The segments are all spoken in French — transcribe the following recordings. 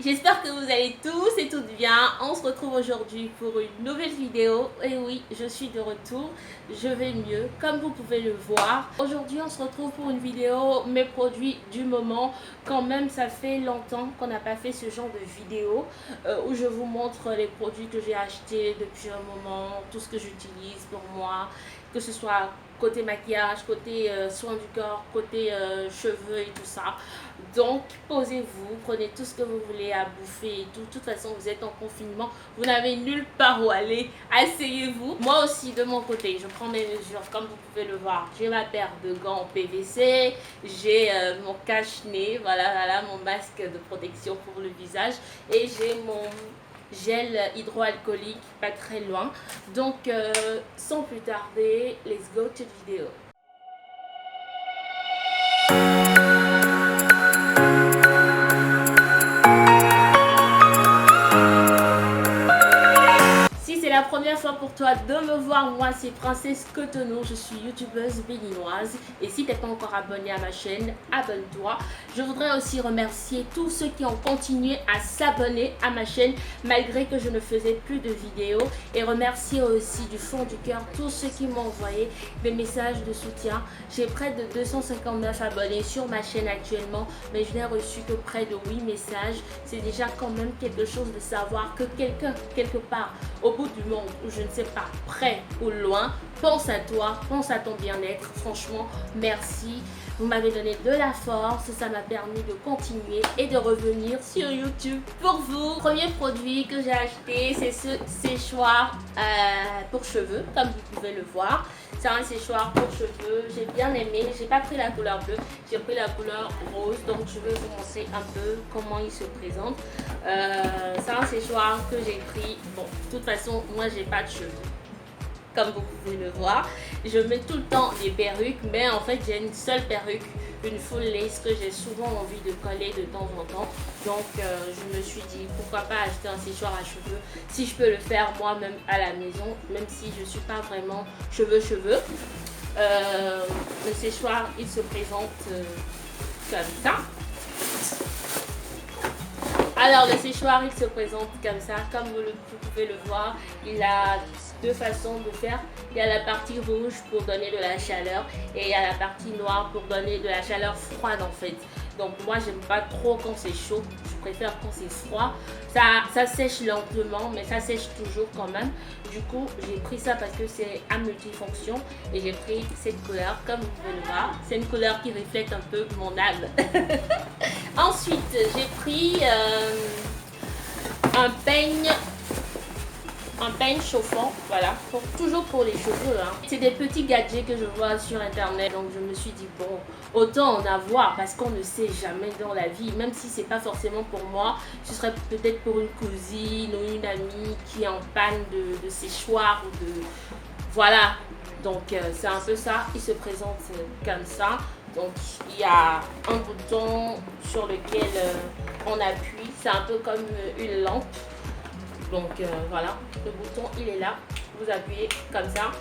J'espère que vous allez tous et toutes bien. On se retrouve aujourd'hui pour une nouvelle vidéo. Et oui, je suis de retour. Je vais mieux, comme vous pouvez le voir. Aujourd'hui, on se retrouve pour une vidéo mes produits du moment. Quand même, ça fait longtemps qu'on n'a pas fait ce genre de vidéo où je vous montre les produits que j'ai achetés depuis un moment, tout ce que j'utilise pour moi, que ce soit côté maquillage, côté soin du corps, côté cheveux et tout ça. Donc, posez-vous, prenez tout ce que vous voulez à bouffer et tout. De toute façon, vous êtes en confinement, vous n'avez nulle part où aller. Asseyez-vous. Moi aussi, de mon côté, je prends mes mesures, comme vous pouvez le voir. J'ai ma paire de gants en PVC, j'ai mon cache-nez, voilà, mon masque de protection pour le visage et j'ai mon gel hydroalcoolique pas très loin. Donc, sans plus tarder, let's go to the vidéo. La première fois pour toi de me voir, moi c'est Princesse Cotonou, je suis youtubeuse béninoise et si tu n'es pas encore abonné à ma chaîne, abonne-toi. Je voudrais aussi remercier tous ceux qui ont continué à s'abonner à ma chaîne malgré que je ne faisais plus de vidéos et remercier aussi du fond du cœur tous ceux qui m'ont envoyé des messages de soutien. J'ai près de 259 abonnés sur ma chaîne actuellement, mais je n'ai reçu que près de 8 messages. C'est déjà quand même quelque chose de savoir que quelqu'un quelque part au bout du monde ou je ne sais pas, près ou loin, pense à toi, pense à ton bien-être. Franchement, merci. Vous m'avez donné de la force, ça m'a permis de continuer et de revenir sur YouTube pour vous. Premier produit que j'ai acheté, c'est ce séchoir pour cheveux, comme vous pouvez le voir. C'est un séchoir pour cheveux, j'ai bien aimé. J'ai pas pris la couleur bleue, j'ai pris la couleur rose, donc je vais vous montrer un peu comment il se présente. C'est un séchoir que j'ai pris. Bon, de toute façon, moi j'ai pas de cheveux, comme vous pouvez le voir. Je mets tout le temps des perruques, mais en fait j'ai une seule perruque, une full lace que j'ai souvent envie de coller de temps en temps. Donc je me suis dit pourquoi pas acheter un séchoir à cheveux si je peux le faire moi-même à la maison, même si je suis pas vraiment cheveux. Le séchoir il se présente comme ça. Alors le séchoir il se présente comme ça, comme vous pouvez le voir. Il a deux façons de faire. Il y a la partie rouge pour donner de la chaleur et il y a la partie noire pour donner de la chaleur froide en fait. Donc moi j'aime pas trop quand c'est chaud, je préfère quand c'est froid. Ça sèche lentement mais ça sèche toujours quand même. Du coup j'ai pris ça parce que c'est à multifonction et j'ai pris cette couleur comme vous pouvez le voir. C'est une couleur qui reflète un peu mon âme. Ensuite j'ai pris un peigne chauffant, voilà, toujours pour les cheveux, hein. C'est des petits gadgets que je vois sur internet, donc je me suis dit bon, autant en avoir parce qu'on ne sait jamais dans la vie, même si c'est pas forcément pour moi, ce serait peut-être pour une cousine ou une amie qui est en panne de séchoir ou de... Voilà, donc c'est un peu ça, il se présente comme ça. Donc il y a un bouton sur lequel on appuie, c'est un peu comme une lampe. Donc voilà, le bouton il est là, vous appuyez comme ça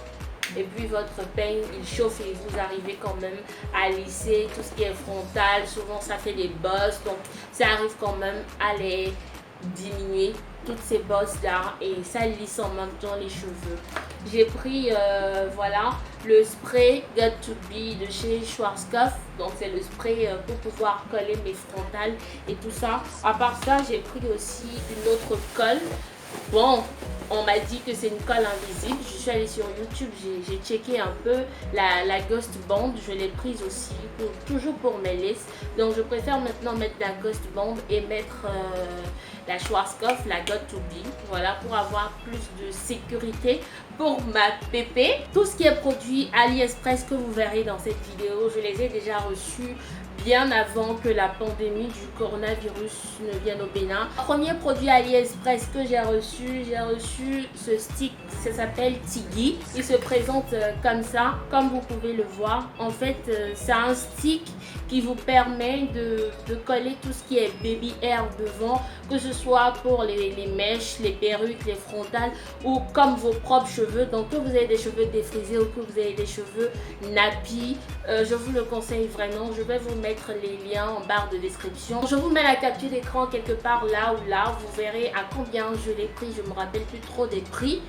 et puis votre peigne il chauffe et vous arrivez quand même à lisser tout ce qui est frontal. Souvent ça fait des bosses, donc ça arrive quand même à les diminuer, toutes ces bosses là, et ça lisse en même temps les cheveux. J'ai pris voilà le spray Got to Be de chez Schwarzkopf, donc c'est le spray pour pouvoir coller mes frontales et tout ça. À part ça j'ai pris aussi une autre colle. Bon, on m'a dit que c'est une colle invisible. Je suis allée sur YouTube, j'ai checké un peu la Ghost Band. Je l'ai prise aussi, toujours pour mes laces. Donc je préfère maintenant mettre la Ghost Band et mettre la Schwarzkopf, la Got to Be. Voilà, pour avoir plus de sécurité pour ma pépé. Tout ce qui est produit AliExpress que vous verrez dans cette vidéo, je les ai déjà reçus bien avant que la pandémie du coronavirus ne vienne au Bénin. Premier produit AliExpress que j'ai reçu ce stick, ça s'appelle Tiggy. Il se présente comme ça, comme vous pouvez le voir. En fait, c'est un stick qui vous permet de coller tout ce qui est baby hair devant, que ce soit pour les mèches, les perruques, les frontales ou comme vos propres cheveux. Donc que vous avez des cheveux défrisés ou que vous avez des cheveux nappy, je vous le conseille vraiment. Je vais vous mettre les liens en barre de description. Je vous mets la capture d'écran quelque part là ou là. Vous verrez à combien je l'ai pris. Je me rappelle plus trop des prix.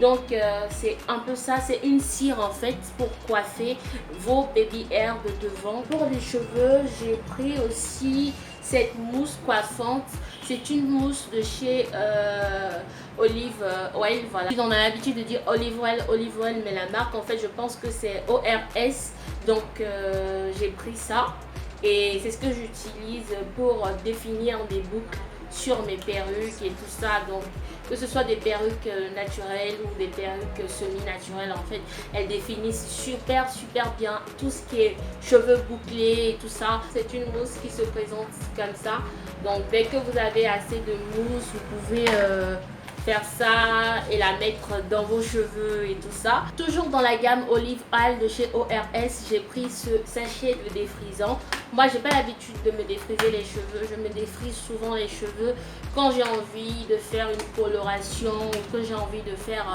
Donc c'est un peu ça, c'est une cire en fait pour coiffer vos baby hair de devant. Pour les cheveux, j'ai pris aussi cette mousse coiffante. C'est une mousse de chez Olive Oil, voilà. On a l'habitude de dire Olive Oil, mais la marque en fait je pense que c'est ORS. Donc j'ai pris ça et c'est ce que j'utilise pour définir des boucles sur mes perruques et tout ça. Donc que ce soit des perruques naturelles ou des perruques semi-naturelles, en fait elles définissent super bien tout ce qui est cheveux bouclés et tout ça. C'est une mousse qui se présente comme ça. Donc dès que vous avez assez de mousse, vous pouvez faire ça et la mettre dans vos cheveux et tout ça. Toujours dans la gamme Olive Oil de chez ORS, j'ai pris ce sachet de défrisant. Moi j'ai pas l'habitude de me défriser les cheveux, je me défrise souvent les cheveux quand j'ai envie de faire une coloration ou que j'ai envie de faire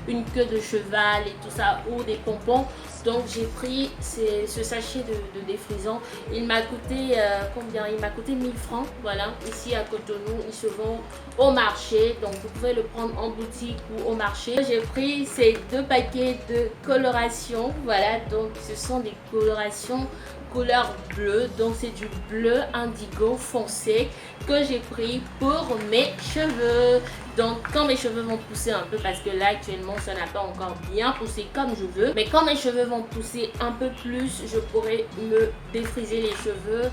une queue de cheval et tout ça, ou des pompons. Donc j'ai pris ce sachet de défrisant. Il m'a coûté combien? Il m'a coûté 1000 francs. Voilà, ici à Cotonou, il se vend au marché. Donc vous pouvez le prendre en boutique ou au marché. J'ai pris ces 2 paquets de coloration. Voilà, donc ce sont des colorations couleur bleue. Donc c'est du bleu indigo foncé que j'ai pris pour mes cheveux. Donc quand mes cheveux vont pousser un peu, parce que là actuellement ça n'a pas encore bien poussé comme je veux, mais quand mes cheveux vont pousser un peu plus, je pourrai me défriser les cheveux,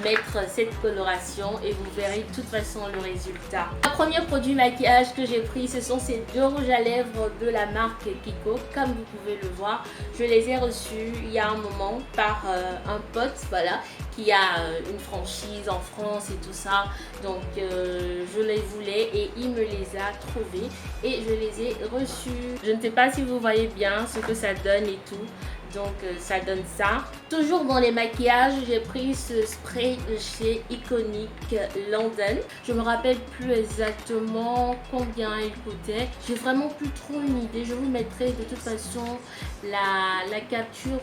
mettre cette coloration et vous verrez de toute façon le résultat. Le premier produit maquillage que j'ai pris, ce sont ces 2 rouges à lèvres de la marque Kiko. Comme vous pouvez le voir, je les ai reçus il y a un moment par un pote, voilà, qui a une franchise en France et tout ça. Donc je les voulais et il me les a trouvés et je les ai reçus. Je ne sais pas si vous voyez bien ce que ça donne et tout. Donc ça donne ça. Toujours dans les maquillages, j'ai pris ce spray de chez Iconic London. Je me rappelle plus exactement combien il coûtait. J'ai vraiment plus trop une idée. Je vous mettrai de toute façon la capture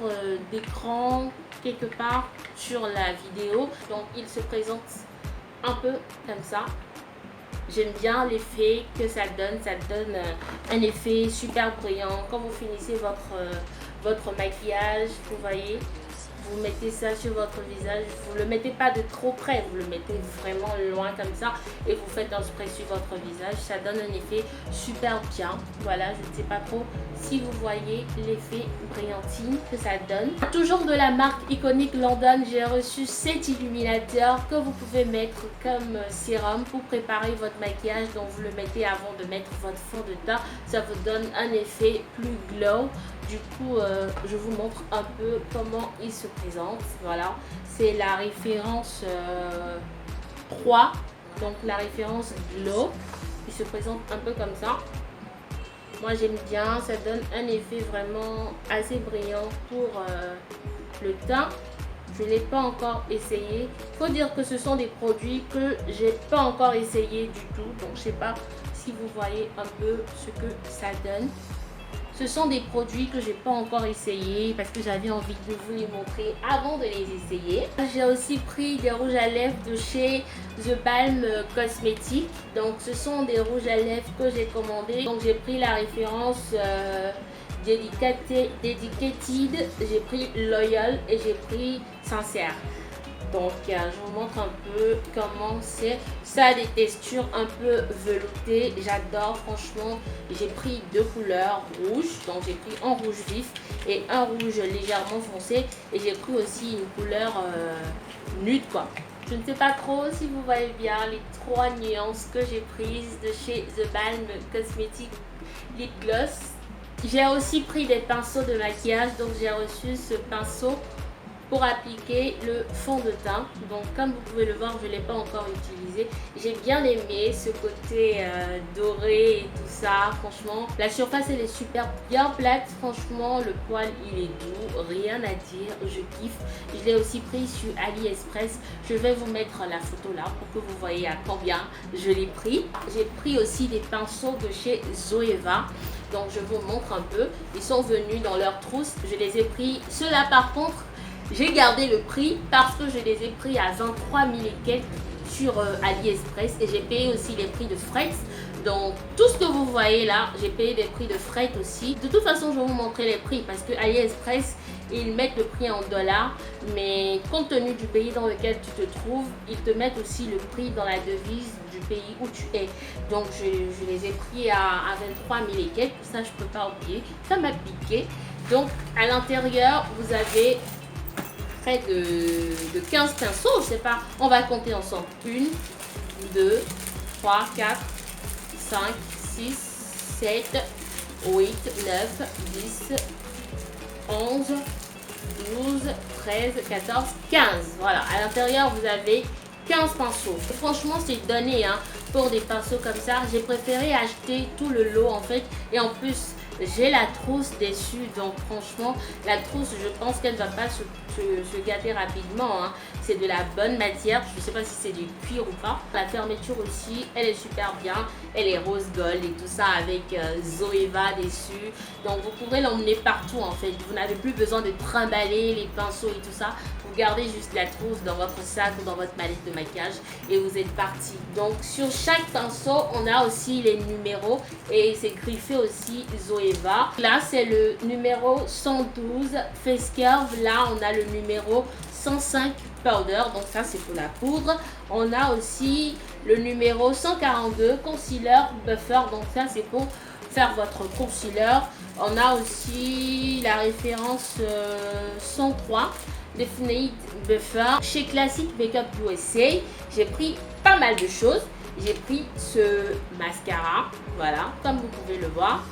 d'écran quelque part sur la vidéo. Donc il se présente un peu comme ça. J'aime bien l'effet que ça donne. Ça donne un effet super brillant. Quand vous finissez votre maquillage, vous voyez, vous mettez ça sur votre visage, vous le mettez pas de trop près, vous le mettez vraiment loin comme ça et vous faites un spray sur votre visage, ça donne un effet super bien. Voilà, je ne sais pas trop si vous voyez l'effet brillantine que ça donne. Toujours de la marque Iconic London, j'ai reçu cet illuminateur que vous pouvez mettre comme sérum pour préparer votre maquillage. Donc vous le mettez avant de mettre votre fond de teint, ça vous donne un effet plus glow. Du coup, je vous montre un peu comment il se présente. Voilà, c'est la référence 3, donc la référence Glow. Il se présente un peu comme ça. Moi, j'aime bien, ça donne un effet vraiment assez brillant pour le teint. Je ne l'ai pas encore essayé. Il faut dire que ce sont des produits que j'ai pas encore essayé du tout. Donc, je sais pas si vous voyez un peu ce que ça donne. Ce sont des produits que j'ai pas encore essayé parce que j'avais envie de vous les montrer avant de les essayer. J'ai aussi pris des rouges à lèvres de chez The Balm Cosmetics. Donc ce sont des rouges à lèvres que j'ai commandés. Donc j'ai pris la référence Dedicated, j'ai pris Loyal et j'ai pris Sincère. Donc je vous montre un peu comment c'est. Ça a des textures un peu veloutées. J'adore, franchement. J'ai pris 2 couleurs rouges. Donc j'ai pris un rouge vif et un rouge légèrement foncé. Et j'ai pris aussi une couleur nude quoi. Je ne sais pas trop si vous voyez bien les 3 nuances que j'ai prises de chez The Balm Cosmetics Lip Gloss. J'ai aussi pris des pinceaux de maquillage. Donc j'ai reçu ce pinceau pour appliquer le fond de teint. Donc comme vous pouvez le voir, je ne l'ai pas encore utilisé. J'ai bien aimé ce côté doré et tout ça. Franchement, la surface elle est super bien plate. Franchement, le poil il est doux, rien à dire, je kiffe. Je l'ai aussi pris sur AliExpress. Je vais vous mettre la photo là pour que vous voyez à combien je l'ai pris. J'ai pris aussi des pinceaux de chez Zoeva. Donc je vous montre un peu. Ils sont venus dans leur trousse. Je les ai pris. Ceux-là par contre, J'ai gardé le prix parce que je les ai pris à 23 000 et quelques sur AliExpress et j'ai payé aussi les prix de fret. Donc tout ce que vous voyez là, j'ai payé des prix de fret aussi. De toute façon, je vais vous montrer les prix parce que AliExpress, ils mettent le prix en dollars, mais compte tenu du pays dans lequel tu te trouves, ils te mettent aussi le prix dans la devise du pays où tu es. Donc je les ai pris à 23 000 et quelques, ça je peux pas oublier, ça m'a piqué. Donc à l'intérieur, vous avez près de 15 pinceaux, je sais pas, on va compter ensemble. 1, 2, 3, 4, 5, 6, 7, 8, 9, 10, 11, 12, 13, 14, 15. Voilà, à l'intérieur, vous avez 15 pinceaux. Et franchement, c'est donné hein, pour des pinceaux comme ça. J'ai préféré acheter tout le lot en fait. Et en plus, j'ai la trousse dessus. Donc franchement, la trousse, je pense qu'elle ne va pas se gâter rapidement. Hein. C'est de la bonne matière. Je ne sais pas si c'est du cuir ou pas. La fermeture aussi, elle est super bien. Elle est rose gold et tout ça avec Zoeva dessus. Donc vous pourrez l'emmener partout en fait. Vous n'avez plus besoin de trimballer les pinceaux et tout ça. Vous gardez juste la trousse dans votre sac ou dans votre mallette de maquillage et vous êtes parti. Donc sur chaque pinceau, on a aussi les numéros et c'est griffé aussi Zoeva. Là, c'est le numéro 112 Face Curve. Là, on a le numéro 105 Powder. Donc ça, c'est pour la poudre. On a aussi le numéro 142 Concealer Buffer. Donc ça, c'est pour faire votre concealer. On a aussi la référence 103 Definite Buffer. Chez Classic Makeup USA, j'ai pris pas mal de choses. J'ai pris ce mascara, voilà, comme vous pouvez le voir.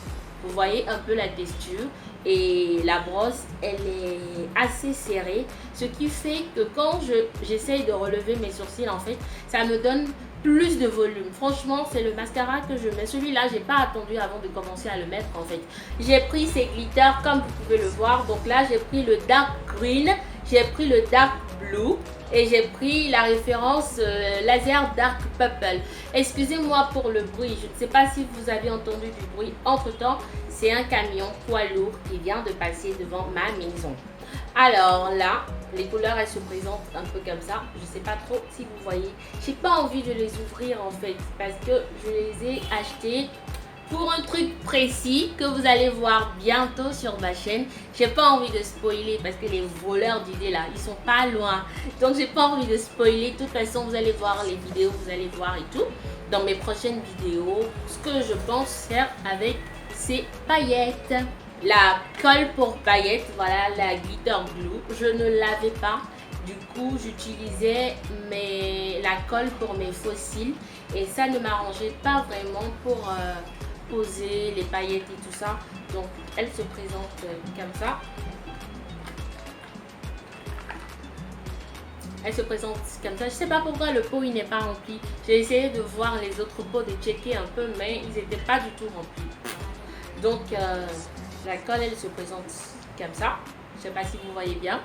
Vous voyez un peu la texture et la brosse, elle est assez serrée. Ce qui fait que quand j'essaye de relever mes sourcils, en fait, ça me donne plus de volume. Franchement, c'est le mascara que je mets. Celui-là, j'ai pas attendu avant de commencer à le mettre, en fait. J'ai pris ces glitters, comme vous pouvez le voir. Donc là, j'ai pris le Dark Green. J'ai pris le Dark Blue et j'ai pris la référence Laser Dark Purple. Excusez-moi pour le bruit, je ne sais pas si vous avez entendu du bruit. Entre temps, c'est un camion poids lourd qui vient de passer devant ma maison. Alors là, les couleurs elles se présentent un peu comme ça. Je ne sais pas trop si vous voyez. J'ai pas envie de les ouvrir en fait parce que je les ai achetés pour un truc précis que vous allez voir bientôt sur ma chaîne. J'ai pas envie de spoiler parce que les voleurs d'idées là, ils sont pas loin. Donc j'ai pas envie de spoiler. De toute façon, vous allez voir les vidéos, vous allez voir et tout. Dans mes prochaines vidéos, ce que je pense faire avec ces paillettes. La colle pour paillettes, voilà la glitter glue. Je ne l'avais pas. Du coup, j'utilisais la colle pour mes faux cils. Et ça ne m'arrangeait pas vraiment pour poser les paillettes et tout ça. Donc elle se présente comme ça. Elle se présente comme ça. Je sais pas pourquoi le pot il n'est pas rempli. J'ai essayé de voir les autres pots, de checker un peu, mais ils n'étaient pas du tout remplis. Donc la colle elle se présente comme ça. Je sais pas si vous voyez bien.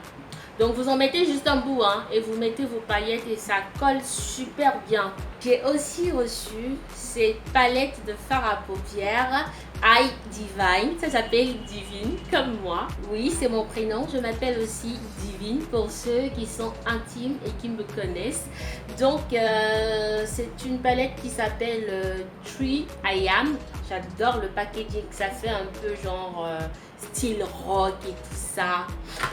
Donc vous en mettez juste un bout hein, et vous mettez vos paillettes et ça colle super bien. J'ai aussi reçu cette palette de fard à paupières Eye Divine. Ça s'appelle Divine comme moi. Oui, c'est mon prénom. Je m'appelle aussi Divine pour ceux qui sont intimes et qui me connaissent. Donc c'est une palette qui s'appelle Tree I Am. J'adore le packaging. Ça fait un peu genre style rock et tout ça.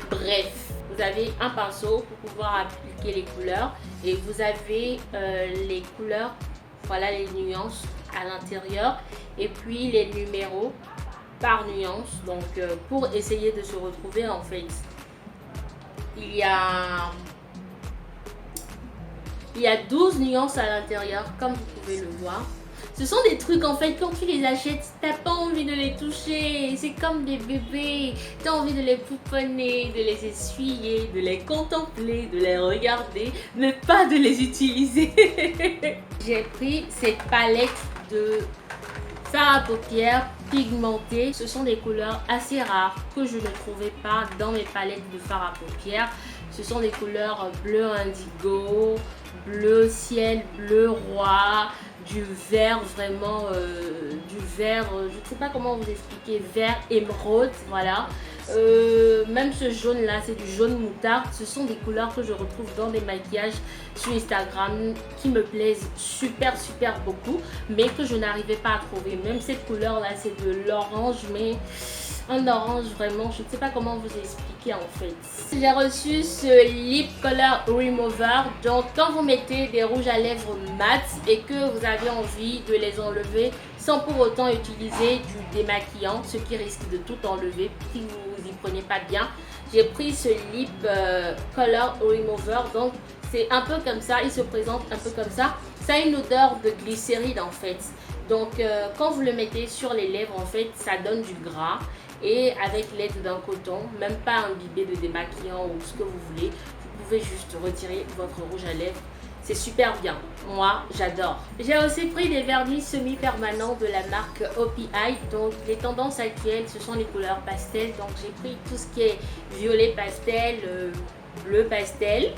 Bref. Vous avez un pinceau pour pouvoir appliquer les couleurs et vous avez les couleurs, voilà les nuances à l'intérieur et puis les numéros par nuance. Donc pour essayer de se retrouver en fait, il y a 12 nuances à l'intérieur comme vous pouvez le voir. Ce sont des trucs en fait, quand tu les achètes, t'as pas envie de les toucher. C'est comme des bébés. T'as envie de les pouponner, de les essuyer, de les contempler, de les regarder, mais pas de les utiliser. J'ai pris cette palette de fard à paupières pigmenté. Ce sont des couleurs assez rares que je ne trouvais pas dans mes palettes de fard à paupières. Ce sont des couleurs bleu indigo, bleu ciel, bleu roi, du vert vraiment, du vert, je ne sais pas comment vous expliquer, vert émeraude, voilà. Même ce jaune là, c'est du jaune moutarde. Ce sont des couleurs que je retrouve dans des maquillages sur Instagram qui me plaisent super beaucoup, mais que je n'arrivais pas à trouver. Même cette couleur là, c'est de l'orange, mais un orange vraiment, je ne sais pas comment vous expliquer en fait. J'ai reçu ce Lip Color Remover. Donc quand vous mettez des rouges à lèvres mat et que vous avez envie de les enlever sans pour autant utiliser du démaquillant, ce qui risque de tout enlever si vous y prenez pas bien, j'ai pris ce Lip Color Remover. Donc c'est un peu comme ça, il se présente un peu comme ça. Ça a une odeur de glycérine en fait. Donc quand vous le mettez sur les lèvres en fait, ça donne du gras. Et avec l'aide d'un coton, même pas imbibé de démaquillant ou ce que vous voulez, vous pouvez juste retirer votre rouge à lèvres. C'est super bien. Moi, j'adore. J'ai aussi pris des vernis semi-permanents de la marque OPI. Donc, les tendances actuelles, ce sont les couleurs pastel. Donc, j'ai pris tout ce qui est violet pastel, bleu pastel.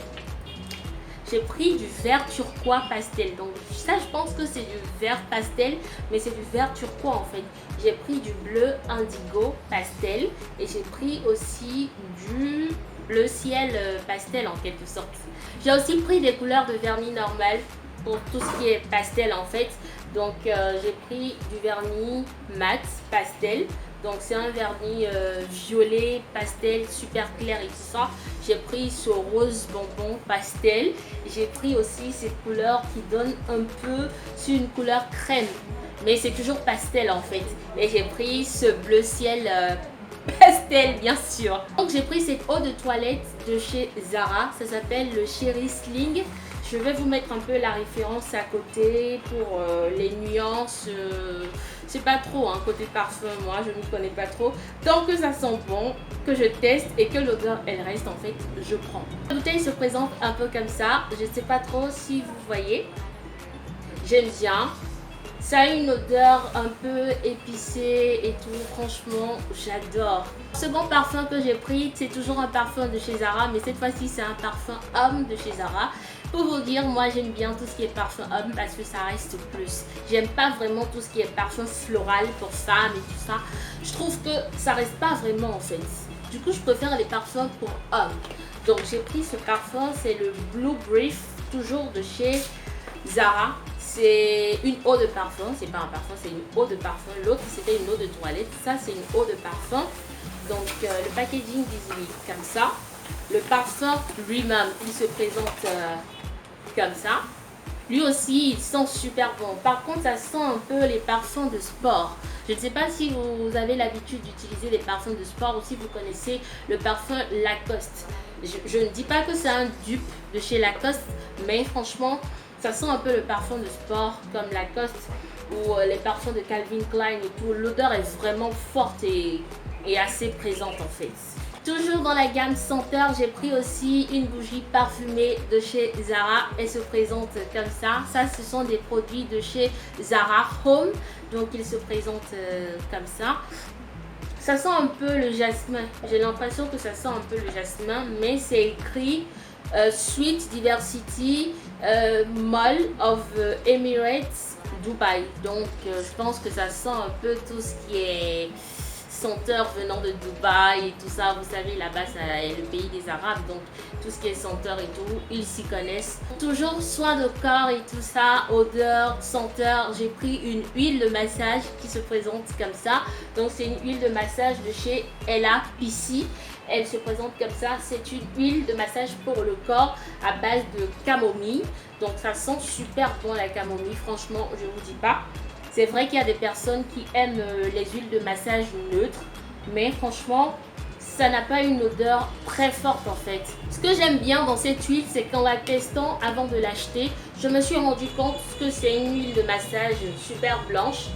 J'ai pris du vert turquois pastel. Donc ça, je pense que c'est du vert pastel, mais c'est du vert turquois en fait. J'ai pris du bleu indigo pastel et j'ai pris aussi du bleu ciel pastel en quelque sorte. J'ai aussi pris des couleurs de vernis normal pour tout ce qui est pastel en fait. Donc j'ai pris du vernis mat pastel. Donc c'est un vernis violet pastel super clair et tout ça. J'ai pris ce rose bonbon pastel. J'ai pris aussi ces couleurs qui donnent un peu sur une couleur crème, mais c'est toujours pastel en fait. Et j'ai pris ce bleu ciel pastel bien sûr. Donc j'ai pris cette eau de toilette de chez Zara. Ça s'appelle le Cherry Sling. Je vais vous mettre un peu la référence à côté pour les nuances. C'est pas trop hein, côté parfum, moi je ne connais pas trop. Tant que ça sent bon, que je teste et que l'odeur elle reste en fait, je prends. La bouteille se présente un peu comme ça. Je ne sais pas trop si vous voyez. J'aime bien. Ça a une odeur un peu épicée et tout, franchement j'adore. Le second parfum que j'ai pris, c'est toujours un parfum de chez Zara, mais cette fois-ci c'est un parfum homme de chez Zara. Pour vous dire, moi j'aime bien tout ce qui est parfum homme parce que ça reste plus. J'aime pas vraiment tout ce qui est parfum floral pour femmes et tout ça. Je trouve que ça reste pas vraiment en fait. Du coup je préfère les parfums pour hommes. Donc j'ai pris ce parfum, c'est le Blue Brief, toujours de chez Zara. C'est une eau de parfum, c'est pas un parfum, c'est une eau de parfum. L'autre c'était une eau de toilette, ça c'est une eau de parfum. Donc le packaging désigné comme ça. Le parfum lui-même, il se présente comme ça. Lui aussi, il sent super bon. Par contre, ça sent un peu les parfums de sport. Je ne sais pas si vous avez l'habitude d'utiliser les parfums de sport ou si vous connaissez le parfum Lacoste. Je ne dis pas que c'est un dupe de chez Lacoste, mais franchement, ça sent un peu le parfum de sport comme Lacoste ou les parfums de Calvin Klein et tout. L'odeur est vraiment forte et assez présente en fait. Toujours dans la gamme senteur, j'ai pris aussi une bougie parfumée de chez Zara. Elle se présente comme ça. Ça, ce sont des produits de chez Zara Home. Donc, ils se présentent comme ça. Ça sent un peu le jasmin. J'ai l'impression que ça sent un peu le jasmin, mais c'est écrit Sweet Diversity Mall of Emirates Dubai. Donc, je pense que ça sent un peu tout ce qui est senteur venant de Dubaï et tout ça. Vous savez, là-bas, c'est le pays des Arabes, donc tout ce qui est senteur et tout, ils s'y connaissent. Toujours soin de corps et tout ça, odeur, senteur. J'ai pris une huile de massage qui se présente comme ça. Donc, c'est une huile de massage de chez Ella PC. Elle se présente comme ça. C'est une huile de massage pour le corps à base de camomille. Donc, ça sent super bon la camomille. Franchement, je vous dis pas. C'est vrai qu'il y a des personnes qui aiment les huiles de massage neutres, mais franchement, ça n'a pas une odeur très forte en fait. Ce que j'aime bien dans cette huile, c'est qu'en la testant avant de l'acheter, je me suis rendu compte que c'est une huile de massage super blanche,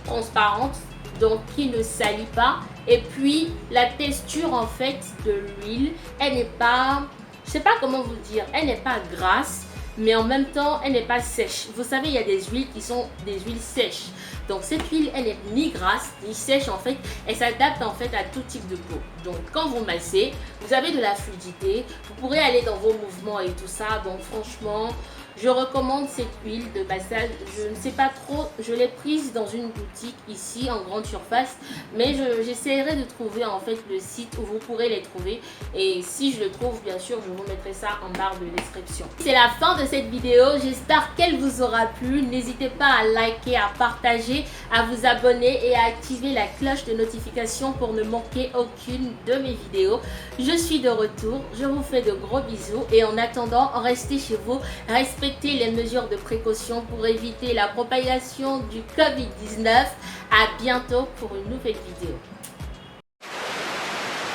transparente, donc qui ne salit pas. Et puis, la texture en fait de l'huile, elle n'est pas, je sais pas comment vous dire, elle n'est pas grasse. Mais en même temps, elle n'est pas sèche. Vous savez, il y a des huiles qui sont des huiles sèches. Donc cette huile, elle n'est ni grasse, ni sèche en fait. Elle s'adapte en fait à tout type de peau. Donc quand vous massez, vous avez de la fluidité. Vous pourrez aller dans vos mouvements et tout ça. Donc franchement, Je recommande cette huile de massage. Je ne sais pas trop, je l'ai prise dans une boutique ici en grande surface, mais j'essaierai de trouver en fait le site où vous pourrez les trouver. Et si je le trouve, bien sûr, je vous mettrai ça en barre de description. C'est la fin de cette vidéo. J'espère qu'elle vous aura plu. N'hésitez pas à liker, à partager, à vous abonner et à activer la cloche de notification pour ne manquer aucune de mes vidéos. Je suis de retour. Je vous fais de gros bisous et en attendant, restez chez vous. Respectez les mesures de précaution pour éviter la propagation du Covid-19. À bientôt pour une nouvelle vidéo.